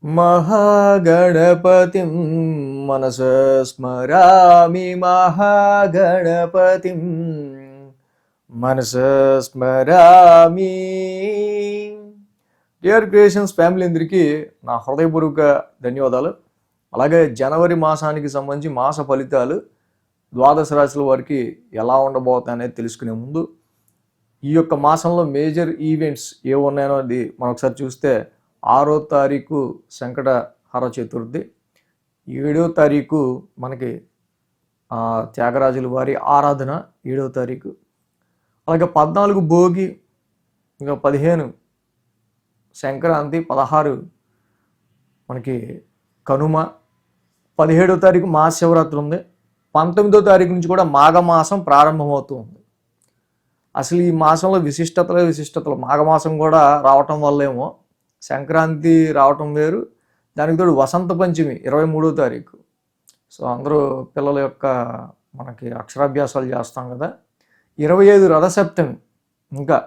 మహాగణపతిం మనసా స్మరామి మహాగణపతిం మనసా స్మరామి. Dear creations family అందరికీ నా హృదయపూర్వక ధన్యవాదాలు. అలాగే జనవరి మాసానికి సంబంధించి మాస ఫలితాలు ద్వాదశ రాశుల వారికి ఎలా ఉండబోతాయి అనేది తెలుసుకునే ముందు ఈ యొక్క మాసంలో మేజర్ ఈవెంట్స్ ఏమున్నాయో అది మనం ఒకసారి చూస్తే 6వ తారీఖు సంకటహర చతుర్థి, 7వ తారీఖు మనకి త్యాగరాజుల వారి ఆరాధన 7వ తారీఖు, అలాగే 14 భోగి, ఇంకా 15 సంక్రాంతి, 16 మనకి కనుమ, 17వ తారీఖు మహాశివరాత్రి ఉంది, 19వ తారీఖు నుంచి కూడా మాఘమాసం ప్రారంభమవుతూ ఉంది. అసలు ఈ మాసంలో విశిష్టతలు మాఘమాసం కూడా రావటం వల్లేమో సంక్రాంతి రావటం వేరు, దానికి తోడు వసంత పంచమి 23వ తారీఖు. సో అందరూ పిల్లల యొక్క మనకి అక్షరాభ్యాసాలు చేస్తాం కదా. 25 రథసప్తమి, ఇంకా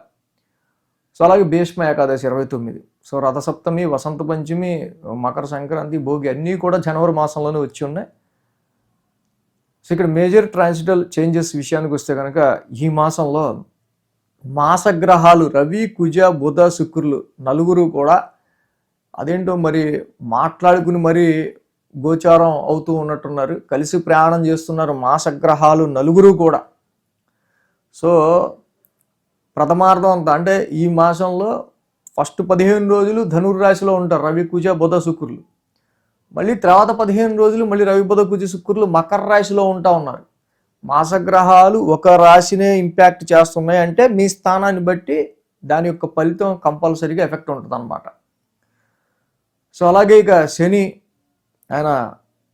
సో అలాగే భీష్మ ఏకాదశి 29. సో రథసప్తమి, వసంత పంచమి, మకర సంక్రాంతి, భోగి అన్నీ కూడా జనవరి మాసంలోనే వచ్చి ఉన్నాయి. సో ఇక్కడ మేజర్ ట్రాన్సిటల్ చేంజెస్ విషయానికి వస్తే కనుక ఈ మాసంలో మాసగ్రహాలు రవి, కుజ, బుధ, శుక్రులు నలుగురు కూడా అదేంటో మరి మాట్లాడుకుని మరి గోచారం అవుతూ ఉన్నట్టున్నారు, కలిసి ప్రయాణం చేస్తున్నారు మాసగ్రహాలు నలుగురు కూడా. సో ప్రథమార్థం అంతా అంటే ఈ మాసంలో ఫస్ట్ 15 రోజులు ధనుర్రాశిలో ఉంటారు రవి, కుజ, బుధ, శుక్రులు. మళ్ళీ తర్వాత 15 రోజులు మళ్ళీ రవి, బుధ, కుజ, శుక్రులు మకర రాశిలో ఉంటా ఉన్నారు. మాసగ్రహాలు ఒక రాశినే ఇంపాక్ట్ చేస్తున్నాయి అంటే మీ స్థానాన్ని బట్టి దాని యొక్క ఫలితం కంపల్సరీగా ఎఫెక్ట్ ఉంటుంది అన్నమాట. సో అలాగే ఇక శని ఆయన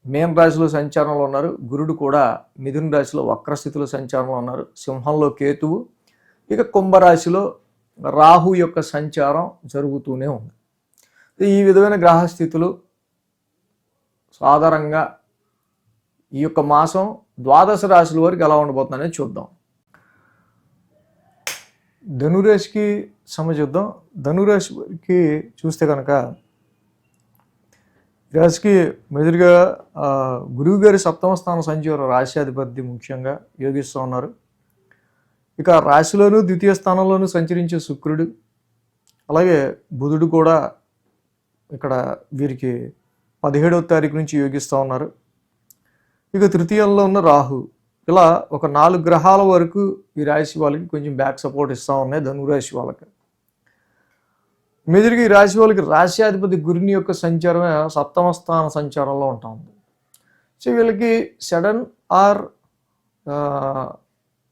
మేన రాశిలో సంచారంలో ఉన్నారు, గురుడు కూడా మిథున రాశిలో వక్రస్థితిలో సంచారంలో ఉన్నారు, సింహంలో కేతువు, ఇక కుంభరాశిలో రాహు యొక్క సంచారం జరుగుతూనే ఉంది. ఈ విధమైన గ్రహస్థితులు సాధారణంగా ఈ యొక్క మాసం ద్వాదశ రాశుల వరకు ఎలా ఉండబోతుందనేది చూద్దాం. ధనురాశికి చూద్దాం. ధనురాశి వారికి చూస్తే కనుక రాశికి మెదురుగా గురువు గారి 7వ స్థాన సంచారం రాశ్యాధిపతి ముఖ్యంగా యోగిస్తూ ఉన్నారు. ఇక రాశిలోను ద్వితీయ స్థానంలోనూ సంచరించే శుక్రుడు, అలాగే బుధుడు కూడా ఇక్కడ వీరికి 17వ తారీఖు నుంచి యోగిస్తూ ఉన్నారు. ఇక తృతీయంలో ఉన్న రాహు, ఇలా ఒక 4 గ్రహాల వరకు ఈ రాశి వాళ్ళకి కొంచెం బ్యాక్ సపోర్ట్ ఇస్తూ ఉన్నాయి ధనురాశి వాళ్ళకి. మేజర్గా ఈ రాశి వాళ్ళకి రాశ్యాధిపతి గురుని యొక్క సంచారమే 7వ స్థాన సంచారంలో ఉంటా ఉంది. సో వీళ్ళకి సడన్ ఆర్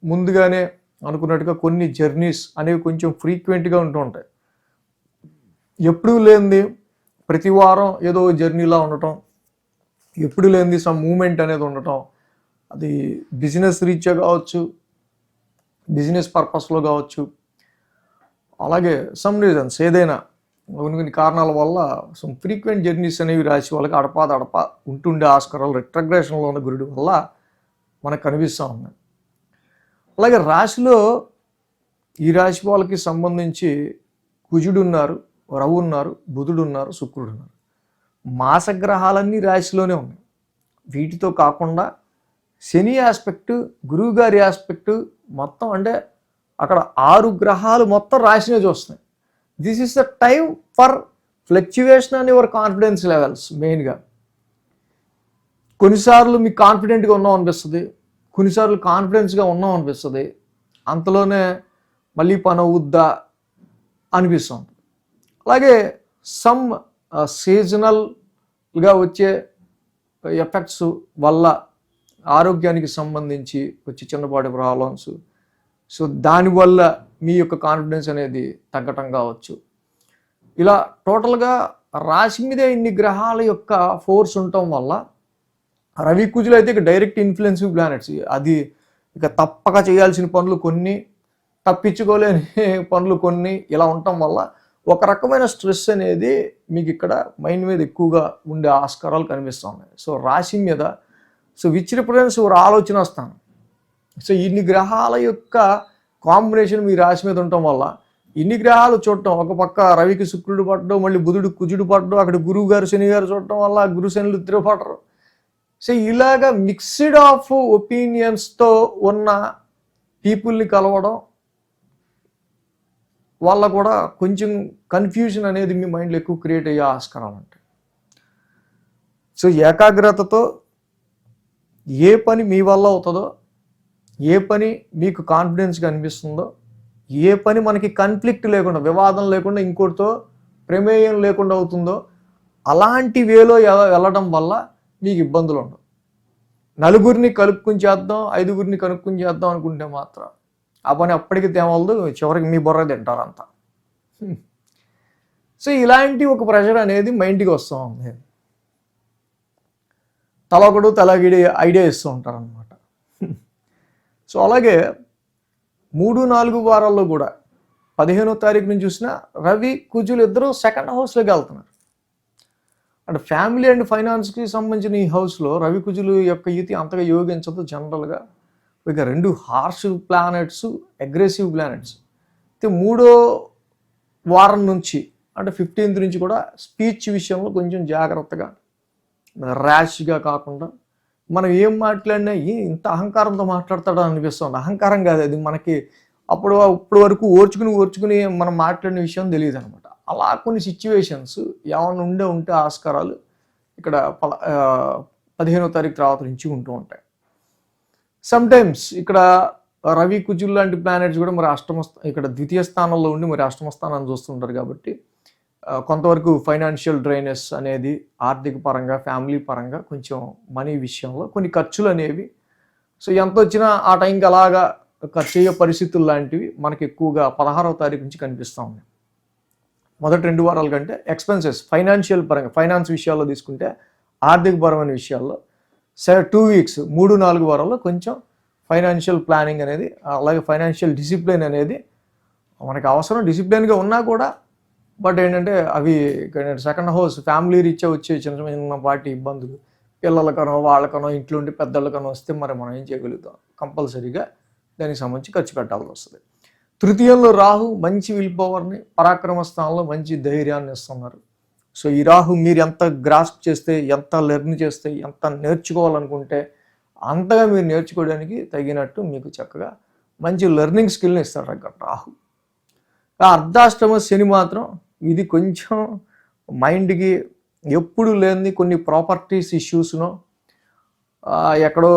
ముందుగానే అనుకున్నట్టుగా కొన్ని జర్నీస్ అనేవి కొంచెం ఫ్రీక్వెంట్గా ఉంటూ ఉంటాయి. ఎప్పుడూ లేనిది ప్రతి వారం ఏదో జర్నీలా ఉండటం, ఎప్పుడు లేనిది సమ్ మూమెంట్ అనేది ఉండటం, అది బిజినెస్ రీత్యా కావచ్చు, బిజినెస్ పర్పస్లో కావచ్చు, అలాగే సమ్ రీజన్స్ ఏదైనా కొన్ని కారణాల వల్ల సమ్ ఫ్రీక్వెంట్ జర్నీస్ అనేవి రాశి వాళ్ళకి అడపా ఉంటుండే ఆస్కారాలు రిట్రగ్రేషన్లో ఉన్న గురుడు వల్ల మనకు కనిపిస్తూ ఉన్నాయి. అలాగే రాశిలో ఈ రాశి వాళ్ళకి సంబంధించి కుజుడు ఉన్నారు, రవి ఉన్నారు, బుధుడు ఉన్నారు, శుక్రుడు ఉన్నారు. మాసగ్రహాలన్నీ రాశిలోనే ఉన్నాయి. వీటితో కాకుండా శని ఆస్పెక్టు, గురువు గారి ఆస్పెక్టు మొత్తం అంటే అక్కడ 6 గ్రహాలు మొత్తం రాశినే చూస్తున్నాయి. This is the time for fluctuation and your confidence levels. మెయిన్గా కొన్నిసార్లు మీకు కాన్ఫిడెంట్గా ఉన్నాం అనిపిస్తుంది, కొన్నిసార్లు కాన్ఫిడెన్స్గా ఉన్నాం అనిపిస్తుంది, అంతలోనే మళ్ళీ పని అవుద్దా అనిపిస్తుంది. అలాగే సమ్ సీజనల్గా వచ్చే ఎఫెక్ట్స్ వల్ల ఆరోగ్యానికి సంబంధించి వచ్చే చిన్నపాటి ప్రాబ్లమ్స్, సో దానివల్ల మీ యొక్క కాన్ఫిడెన్స్ అనేది తగ్గటం కావచ్చు. ఇలా టోటల్గా రాశి మీద ఇన్ని గ్రహాల యొక్క ఫోర్స్ ఉండటం వల్ల రవి, కుజులు అయితే ఇక డైరెక్ట్ ఇన్ఫ్లుయెన్సింగ్ ప్లానెట్స్, అది ఇక తప్పక చేయాల్సిన పనులు కొన్ని, తప్పించుకోలేని పనులు కొన్ని, ఇలా ఉండటం వల్ల ఒక రకమైన స్ట్రెస్ అనేది మీకు ఇక్కడ మైండ్ మీద ఎక్కువగా ఉండే ఆస్కారాలు కనిపిస్తూ ఉన్నాయి. సో రాశి మీద విచ్ రిప్రజెంట్స్ ఒక ఆలోచన స్థానం. సో ఇన్ని గ్రహాల యొక్క కాంబినేషన్ మీ రాశి మీద ఉండటం వల్ల ఇన్ని గ్రహాలు చూడటం, ఒక పక్క రవికి శుక్రుడు పడడం, మళ్ళీ బుధుడు కుజుడు పడడం, అక్కడ గురువు గారు శని గారు చూడటం వల్ల గురు శనులు ఇద్దరు పడరు. సో ఇలాగ మిక్స్డ్ ఆఫ్ ఒపీనియన్స్తో ఉన్న పీపుల్ని కలవడం వల్ల కూడా కొంచెం కన్ఫ్యూజన్ అనేది మీ మైండ్లో ఎక్కువ క్రియేట్ అయ్యే ఆస్కారాలు ఉంటాయి. సో ఏకాగ్రతతో ఏ పని మీ వల్ల అవుతుందో, ఏ పని మీకు కాన్ఫిడెన్స్గా అనిపిస్తుందో, ఏ పని మనకి కాన్ఫ్లిక్ట్ లేకుండా, వివాదం లేకుండా, ఇంకోటితో ప్రమేయం లేకుండా అవుతుందో అలాంటి వేలో వెళ్ళడం వల్ల మీకు ఇబ్బందులు ఉండవు. నలుగురిని కలుపుకుని చేద్దాం, ఐదుగురిని కనుక్కుని చేద్దాం అనుకుంటే మాత్రం ఆ పని అప్పటికి తేవలదు, చివరికి మీ బుర్ర తింటారు అంతా. సో ఇలాంటి ఒక ప్రెషర్ అనేది మైండ్కి వస్తూ ఉంది. తలొకడు తలగిడి ఐడియా ఇస్తూ ఉంటారు అనమాట. సో అలాగే 3-4 వారాల్లో కూడా 15వ తారీఖు నుంచి చూసినా రవి కుజులు ఇద్దరు సెకండ్ హౌస్లోకి వెళ్తున్నారు. అంటే ఫ్యామిలీ అండ్ ఫైనాన్స్కి సంబంధించిన ఈ హౌస్లో రవి కుజులు యొక్క యుతి అంతగా యోగించదు జనరల్గా. ఇక 2 హార్ష్ ప్లానెట్స్, అగ్రెసివ్ ప్లానెట్స్. అయితే 3వ వారం నుంచి అంటే 15th నుంచి కూడా స్పీచ్ విషయంలో కొంచెం జాగ్రత్తగా, ర్యాష్గా కాకుండా, మనం ఏం మాట్లాడినా ఇంత అహంకారంతో మాట్లాడతాడో అనిపిస్తుంది. అహంకారం కాదు అది, మనకి ఇప్పుడు వరకు ఓర్చుకుని మనం మాట్లాడిన విషయం తెలియదు అనమాట. అలా కొన్ని సిచ్యువేషన్స్ ఏమైనా ఉంటే ఆస్కారాలు ఇక్కడ 15వ తారీఖు తర్వాత నుంచి ఉంటూ ఉంటాయి. సమ్టైమ్స్ ఇక్కడ రవి కుజులు లాంటి ప్లానెట్స్ కూడా మరి ఇక్కడ ద్వితీయ స్థానంలో ఉండి మరి అష్టమ స్థానాన్ని చూస్తుంటారు కాబట్టి కొంతవరకు ఫైనాన్షియల్ డ్రైనెస్ అనేది ఆర్థిక పరంగా, ఫ్యామిలీ పరంగా కొంచెం మనీ విషయంలో కొన్ని ఖర్చులు అనేవి, సో ఎంత వచ్చినా ఆ టైంకి అలాగా ఖర్చు అయ్యే పరిస్థితులు లాంటివి మనకి ఎక్కువగా 16వ తారీఖు నుంచి కనిపిస్తూ ఉన్నాయి. మొదటి 2 వారాల కంటే ఎక్స్పెన్సెస్ ఫైనాన్షియల్ పరంగా, ఫైనాన్స్ విషయాల్లో తీసుకుంటే ఆర్థిక పరమైన విషయాల్లో 2 వీక్స్ 3-4 వారాల్లో కొంచెం ఫైనాన్షియల్ ప్లానింగ్ అనేది, అలాగే ఫైనాన్షియల్ డిసిప్లిన్ అనేది మనకి అవసరం. డిసిప్లిన్గా ఉన్నా కూడా బట్ ఏంటంటే అవి సెకండ్ హౌస్ ఫ్యామిలీ రీత్యా వచ్చే చిన్న పాటి ఇబ్బందులు, పిల్లలకనో వాళ్ళకనో ఇంట్లో ఉండి పెద్దలకనో వస్తే మరి మనం ఏం చేయగలుగుతాం? కంపల్సరీగా దానికి సంబంధించి ఖర్చు పెట్టాల్సి వస్తుంది. తృతీయంలో రాహు మంచి విల్ పవర్ని, పరాక్రమ స్థానంలో మంచి ధైర్యాన్ని ఇస్తున్నారు. సో ఈ రాహు మీరు ఎంత గ్రాస్ప్ చేస్తే, ఎంత లెర్న్ చేస్తే, ఎంత నేర్చుకోవాలనుకుంటే అంతగా మీరు నేర్చుకోవడానికి తగినట్టు మీకు చక్కగా మంచి లెర్నింగ్ స్కిల్ని ఇస్తాడు అక్కడ రాహు. అర్ధాష్టమ శని మాత్రం ఇది కొంచెం మైండ్కి ఎప్పుడు లేని కొన్ని ప్రాపర్టీస్ ఇష్యూస్నో, ఎక్కడో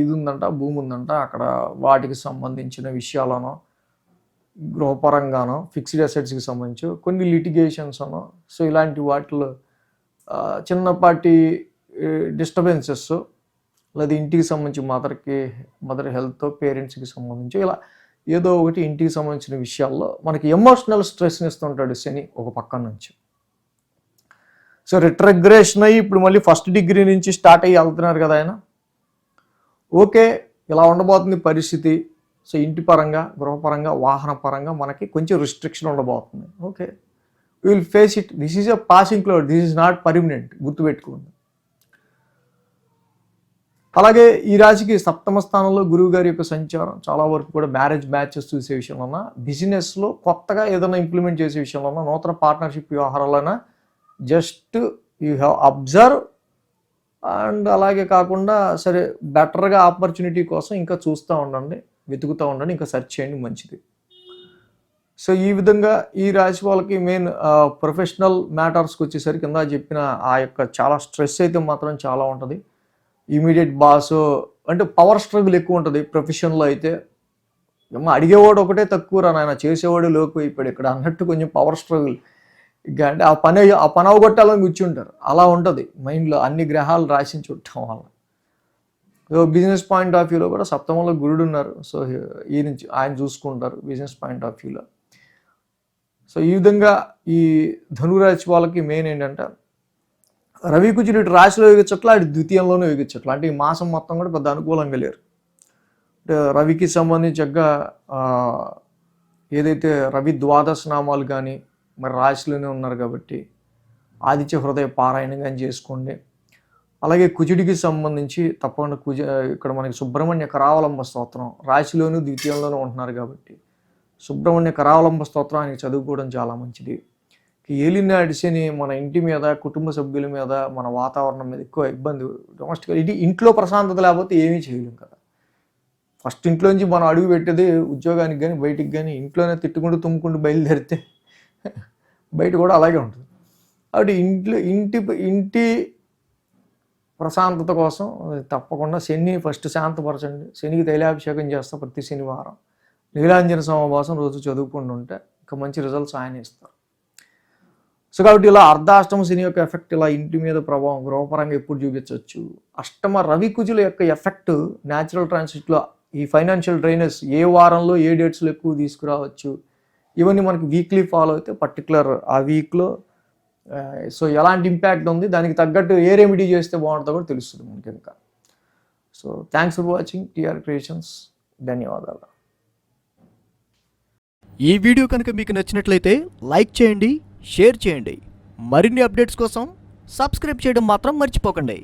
ఇది ఉందంట, భూమి ఉందంట, అక్కడ వాటికి సంబంధించిన విషయాలనో, గృహపరంగానో, ఫిక్స్డ్ అసెట్స్కి సంబంధించి కొన్ని లిటిగేషన్స్ అనో, సో ఇలాంటి వాటిలో చిన్నపాటి డిస్టర్బెన్సెస్, లేదా ఇంటికి సంబంధించి మదర్ హెల్త్, పేరెంట్స్కి సంబంధించి ఇలా ఏదో ఒకటి ఇంటికి సంబంధించిన విషయాల్లో మనకి ఎమోషనల్ స్ట్రెస్ని ఇస్తుంటాడు శని ఒక పక్క నుంచి. సో రిట్రగ్రేషన్ అయ్యి ఇప్పుడు మళ్ళీ 1st డిగ్రీ నుంచి స్టార్ట్ అయ్యి వెళ్తున్నారు కదా ఆయన. ఓకే, ఇలా ఉండబోతుంది పరిస్థితి. సో ఇంటి పరంగా, గృహపరంగా, వాహన పరంగా మనకి కొంచెం రిస్ట్రిక్షన్ ఉండబోతుంది. Okay, will face it. This is a passing cloud, this is not permanent, గుర్తుపెట్టుకోండి. అలాగే ఈ రాశికి 7వ స్థానంలో గురువు గారి యొక్క సంచారం చాలా వరకు కూడా మ్యాచెస్ చూసే విషయంలో, బిజినెస్లో కొత్తగా ఏదైనా ఇంప్లిమెంట్ చేసే విషయంలో, నూతన పార్ట్నర్షిప్ వ్యవహారాలైనా just you have observe and అలాగే కాకుండా సరే బెటర్గా ఆపర్చునిటీ కోసం ఇంకా చూస్తూ ఉండండి, వెతుకుతూ ఉండండి, ఇంకా సెర్చ్ చేయండి, మంచిది. సో ఈ విధంగా ఈ రాశి వాళ్ళకి మెయిన్ ప్రొఫెషనల్ మ్యాటర్స్కి వచ్చేసరికి కింద చెప్పిన ఆ యొక్క చాలా స్ట్రెస్ అయితే మాత్రం చాలా ఉంటుంది. ఇమీడియట్ బాస్ అంటే పవర్ స్ట్రగుల్ ఎక్కువ ఉంటుంది. ప్రొఫెషన్లో అయితే అడిగేవాడు ఒకటే తక్కువ రా నాయన, చేసేవాడు లోకు అయిపోయాడు ఇక్కడ అన్నట్టు కొంచెం పవర్ స్ట్రగుల్. ఇక అంటే ఆ పని అవగొట్టాలని కూర్చుంటారు. అలా ఉంటుంది మైండ్లో అన్ని గ్రహాలు రాసి చుట్టం వల్ల. సో బిజినెస్ పాయింట్ ఆఫ్ వ్యూలో కూడా 7వ గురుడు ఉన్నారు. సో ఈ నుంచి ఆయన చూసుకుంటారు బిజినెస్ పాయింట్ ఆఫ్ వ్యూలో. సో ఈ విధంగా ఈ ధనురాశి వాళ్ళకి మెయిన్ ఏంటంటే రవి కుజులు ఇటు రాశిలో యోగించట్లా, అటు ద్వితీయంలోనూ యోగించట్లా. అంటే ఈ మాసం మొత్తం కూడా పెద్ద అనుకూలంగా లేరు. అంటే రవికి సంబంధించగా ఏదైతే రవి ద్వాదశ నామాలు కానీ మరి రాశిలోనే ఉన్నారు కాబట్టి ఆదిత్య హృదయ పారాయణం కానీ చేసుకోండి. అలాగే కుజుడికి సంబంధించి తప్పకుండా ఇక్కడ మనకి సుబ్రహ్మణ్య కరావలంబ స్తోత్రం రాశిలోనూ ద్వితీయంలోనూ ఉంటున్నారు కాబట్టి సుబ్రహ్మణ్య కరావలంబ స్తోత్రాన్ని చదువుకోవడం చాలా మంచిది. ఏలినాటి శని మన ఇంటి మీద, కుటుంబ సభ్యుల మీద, మన వాతావరణం మీద ఎక్కువ ఇబ్బంది. డొమెస్టిక్ ఇది ఇంట్లో ప్రశాంతత లేకపోతే ఏమీ చేయలేం కదా. ఫస్ట్ ఇంట్లోంచి మనం అడుగు పెట్టేది ఉద్యోగానికి కానీ బయటికి కానీ, ఇంట్లోనే తిట్టుకుంటూ తుమ్ముకుంటూ బయలుదేరితే బయట కూడా అలాగే ఉంటుంది. కాబట్టి ఇంటి ప్రశాంతత కోసం తప్పకుండా శని ఫస్ట్ శాంతపరచండి. శనికి తైలాభిషేకం చేస్తా ప్రతి శనివారం. నీలాంజన సమావాసం రోజు చదువుకుంటూ ఉంటే ఇంకా మంచి రిజల్ట్స్ ఆయన ఇస్తారు. సో కాబట్టి ఇలా అర్ధాష్టమ శని యొక్క ఎఫెక్ట్ ఇలా ఇంటి మీద ప్రభావం గృహపరంగా ఎప్పుడు చూపించవచ్చు. అష్టమ రవి కుజుల యొక్క ఎఫెక్ట్ న్యాచురల్ ట్రాన్సిట్లో ఈ ఫైనాన్షియల్ డ్రైనెస్ ఏ వారంలో ఏ డేట్స్లో ఎక్కువ తీసుకురావచ్చు, ఇవన్నీ మనకి వీక్లీ ఫాలో అయితే పర్టికులర్ ఆ వీక్లో సో ఎలాంటి ఇంపాక్ట్ ఉంది, దానికి తగ్గట్టు ఏ రెమెడీ చేస్తే బాగుంటుందో కూడా తెలుస్తుంది మనకి ఇంకా. So thanks for watching TR creations. ధన్యవాదాలు. ఈ వీడియో కనుక మీకు నచ్చినట్లయితే లైక్ చేయండి, షేర్ చేయండి. మరిన్ని అప్డేట్స్ కోసం సబ్స్క్రైబ్ చేయడం మాత్రం మర్చిపోకండి.